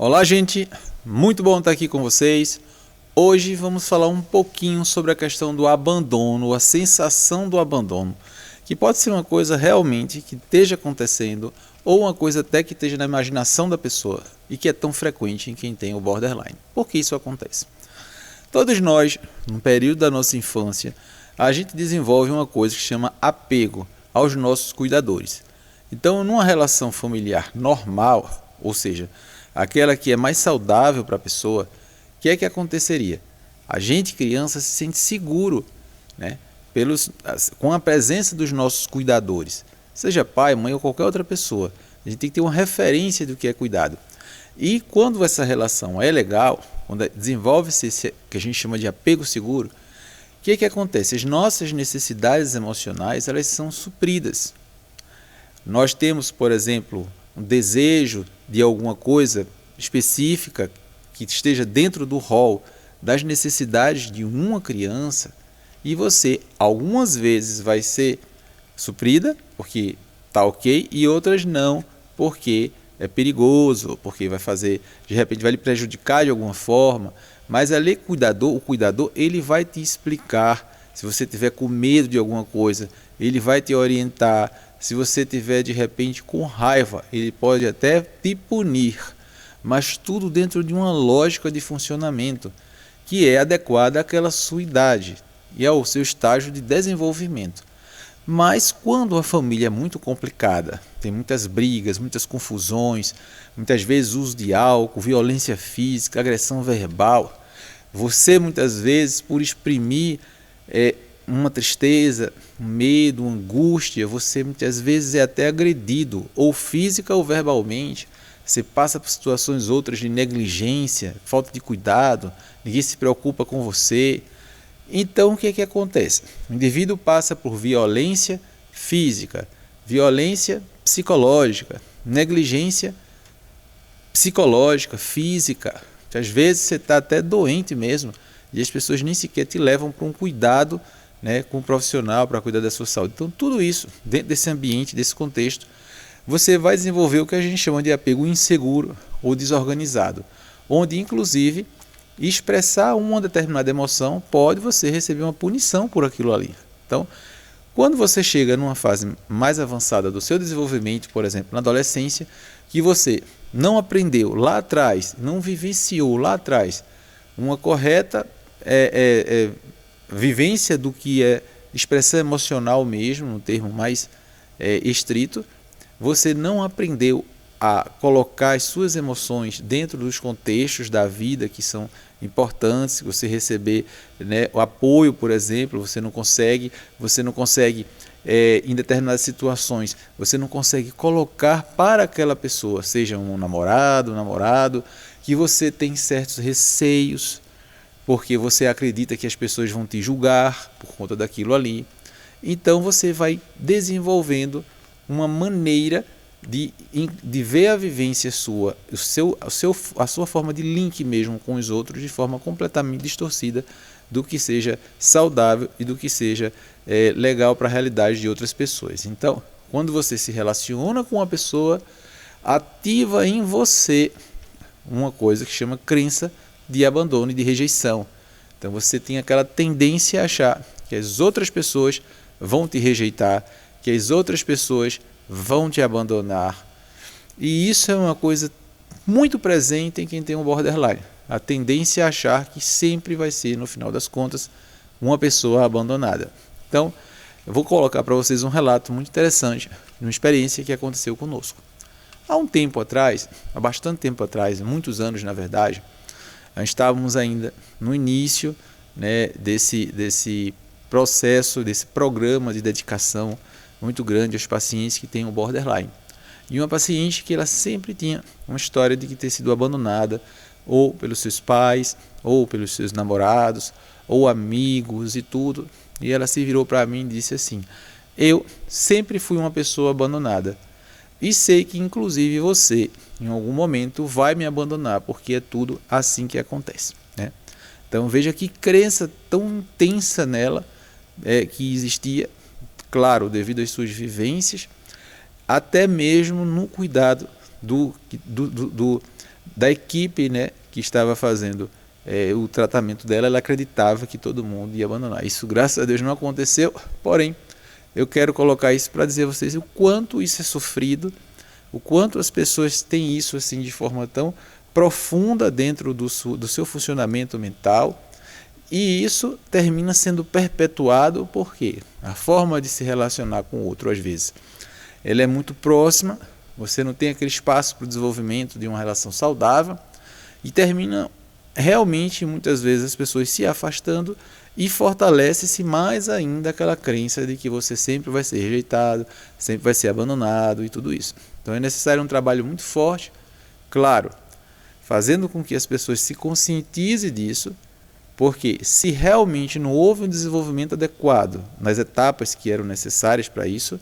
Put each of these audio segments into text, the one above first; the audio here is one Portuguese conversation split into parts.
Olá, gente! Muito bom estar aqui com vocês. Hoje vamos falar um pouquinho sobre a questão do abandono, a sensação do abandono, que pode ser uma coisa realmente que esteja acontecendo ou uma coisa até que esteja na imaginação da pessoa e que é tão frequente em quem tem o borderline. Por que isso acontece? Todos nós, no período da nossa infância, a gente desenvolve uma coisa que chama apego aos nossos cuidadores. Então, numa relação familiar normal, ou seja, aquela que é mais saudável para a pessoa, o que é que aconteceria? A gente, criança, se sente seguro, né, com a presença dos nossos cuidadores, seja pai, mãe ou qualquer outra pessoa. A gente tem que ter uma referência do que é cuidado. E quando essa relação é legal, quando desenvolve-se esse que a gente chama de apego seguro, o que é que acontece? As nossas necessidades emocionais, elas são supridas. Nós temos, por exemplo, um desejo de alguma coisa específica que esteja dentro do rol das necessidades de uma criança e você, algumas vezes, vai ser suprida, porque está ok, e outras não, porque é perigoso, porque vai fazer, de repente vai lhe prejudicar de alguma forma, mas ali o cuidador, ele vai te explicar, se você tiver com medo de alguma coisa, ele vai te orientar. Se você tiver de repente com raiva, ele pode até te punir, mas tudo dentro de uma lógica de funcionamento que é adequada àquela sua idade e ao seu estágio de desenvolvimento. Mas quando a família é muito complicada, tem muitas brigas, muitas confusões, muitas vezes uso de álcool, violência física, agressão verbal, você muitas vezes por exprimir uma tristeza, um medo, uma angústia, você muitas vezes é até agredido, ou física ou verbalmente. Você passa por situações outras de negligência, falta de cuidado, ninguém se preocupa com você. Então o que é que acontece? O indivíduo passa por violência física, violência psicológica, negligência psicológica, física. Às vezes você está até doente mesmo e as pessoas nem sequer te levam para um cuidado, né, com um profissional para cuidar da sua saúde. Então tudo isso, dentro desse ambiente, desse contexto, você vai desenvolver o que a gente chama de apego inseguro ou desorganizado, onde inclusive expressar uma determinada emoção pode você receber uma punição por aquilo ali. Então, quando você chega numa fase mais avançada do seu desenvolvimento, por exemplo, na adolescência, que você não aprendeu lá atrás, não vivenciou lá atrás uma correta vivência do que é expressão emocional mesmo, no termo mais estrito, você não aprendeu a colocar as suas emoções dentro dos contextos da vida que são importantes, você receber, né, o apoio, por exemplo, você não consegue em determinadas situações, você não consegue colocar para aquela pessoa, seja um namorado, que você tem certos receios, porque você acredita que as pessoas vão te julgar por conta daquilo ali. Então você vai desenvolvendo uma maneira de ver a vivência sua, a sua forma de link mesmo com os outros de forma completamente distorcida do que seja saudável e do que seja legal para a realidade de outras pessoas. Então, quando você se relaciona com uma pessoa, ativa em você uma coisa que chama crença de abandono e de rejeição. Então você tem aquela tendência a achar que as outras pessoas vão te rejeitar, que as outras pessoas vão te abandonar. E isso é uma coisa muito presente em quem tem um borderline. A tendência a achar que sempre vai ser, no final das contas, uma pessoa abandonada. Então, eu vou colocar para vocês um relato muito interessante, de uma experiência que aconteceu conosco. Há um tempo atrás, há bastante tempo atrás, muitos anos na verdade, nós estávamos ainda no início, né, desse processo, desse programa de dedicação muito grande aos pacientes que têm o borderline. E uma paciente que ela sempre tinha uma história de ter sido abandonada, ou pelos seus pais, ou pelos seus namorados, ou amigos e tudo. E ela se virou para mim e disse assim: eu sempre fui uma pessoa abandonada. E sei que inclusive você, em algum momento, vai me abandonar, porque é tudo assim que acontece, né? Então veja que crença tão intensa nela que existia, claro, devido às suas vivências, até mesmo no cuidado da equipe, né, que estava fazendo o tratamento dela. Ela acreditava que todo mundo ia abandonar. Isso, graças a Deus, não aconteceu, porém, eu quero colocar isso para dizer a vocês o quanto isso é sofrido, o quanto as pessoas têm isso assim de forma tão profunda dentro do seu funcionamento mental, e isso termina sendo perpetuado porque a forma de se relacionar com o outro, às vezes, ela é muito próxima, você não tem aquele espaço para o desenvolvimento de uma relação saudável, e termina realmente, muitas vezes, as pessoas se afastando, e fortalece-se mais ainda aquela crença de que você sempre vai ser rejeitado, sempre vai ser abandonado e tudo isso. Então é necessário um trabalho muito forte, claro, fazendo com que as pessoas se conscientizem disso, porque se realmente não houve um desenvolvimento adequado nas etapas que eram necessárias para isso,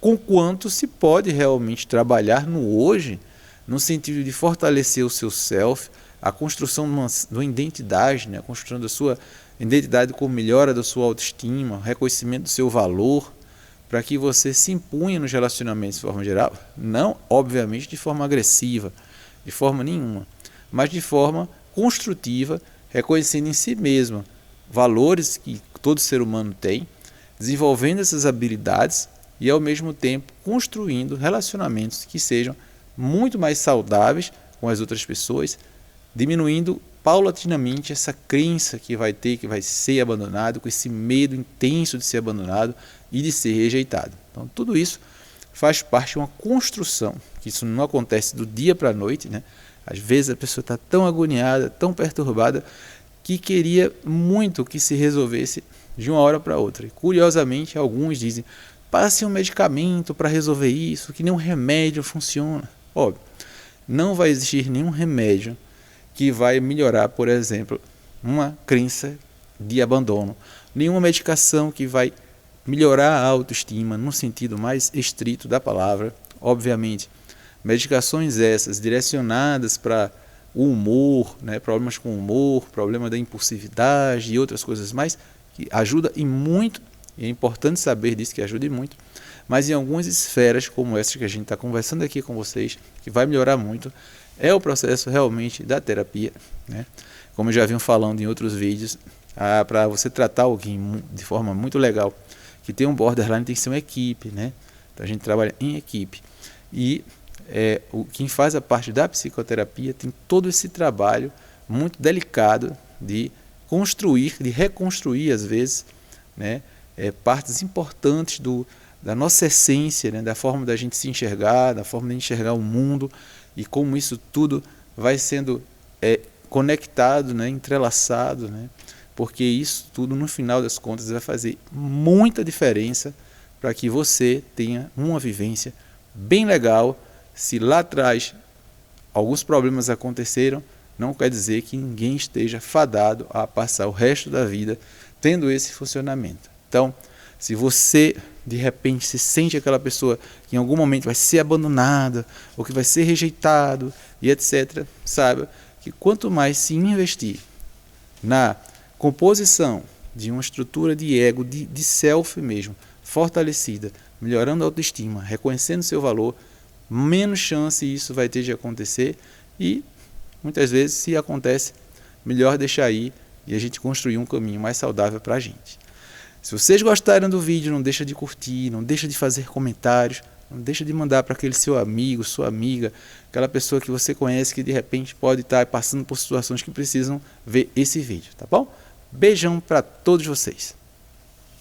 com quanto se pode realmente trabalhar no hoje, no sentido de fortalecer o seu self, a construção de uma identidade, né? A construção da sua identidade com melhora da sua autoestima, reconhecimento do seu valor, para que você se impunha nos relacionamentos de forma geral, não, obviamente, de forma agressiva, de forma nenhuma, mas de forma construtiva, reconhecendo em si mesmo valores que todo ser humano tem, desenvolvendo essas habilidades e, ao mesmo tempo, construindo relacionamentos que sejam muito mais saudáveis com as outras pessoas, diminuindo paulatinamente essa crença que vai ter, que vai ser abandonado, com esse medo intenso de ser abandonado e de ser rejeitado. Então, tudo isso faz parte de uma construção, que isso não acontece do dia para a noite, né? Às vezes a pessoa está tão agoniada, tão perturbada, que queria muito que se resolvesse de uma hora para outra. E, curiosamente, alguns dizem, passe um medicamento para resolver isso, que nenhum remédio funciona. Óbvio, não vai existir nenhum remédio que vai melhorar, por exemplo, uma crença de abandono. Nenhuma medicação que vai melhorar a autoestima no sentido mais estrito da palavra. Obviamente, medicações essas direcionadas para o humor, né, problemas com o humor, problema da impulsividade e outras coisas mais, que ajuda e muito, e é importante saber disso, que ajuda e muito, mas em algumas esferas como essa que a gente está conversando aqui com vocês, que vai melhorar muito, é o processo realmente da terapia, né? Como já vinham falando em outros vídeos, para você tratar alguém de forma muito legal, que tem um borderline, tem que ser uma equipe, né? Então a gente trabalha em equipe. E quem faz a parte da psicoterapia tem todo esse trabalho muito delicado de construir, de reconstruir às vezes, né? Partes importantes da nossa essência, né? Da forma da gente se enxergar, da forma de enxergar o mundo, e como isso tudo vai sendo conectado, né, entrelaçado, né, porque isso tudo, no final das contas, vai fazer muita diferença para que você tenha uma vivência bem legal. Se lá atrás alguns problemas aconteceram, não quer dizer que ninguém esteja fadado a passar o resto da vida tendo esse funcionamento. Então, se você de repente se sente aquela pessoa que em algum momento vai ser abandonada ou que vai ser rejeitado e etc., saiba que quanto mais se investir na composição de uma estrutura de ego, de self mesmo, fortalecida, melhorando a autoestima, reconhecendo seu valor, menos chance isso vai ter de acontecer, e muitas vezes, se acontece, melhor deixar ir e a gente construir um caminho mais saudável para a gente. Se vocês gostaram do vídeo, não deixa de curtir, não deixa de fazer comentários, não deixa de mandar para aquele seu amigo, sua amiga, aquela pessoa que você conhece que de repente pode estar passando por situações que precisam ver esse vídeo, tá bom? Beijão para todos vocês.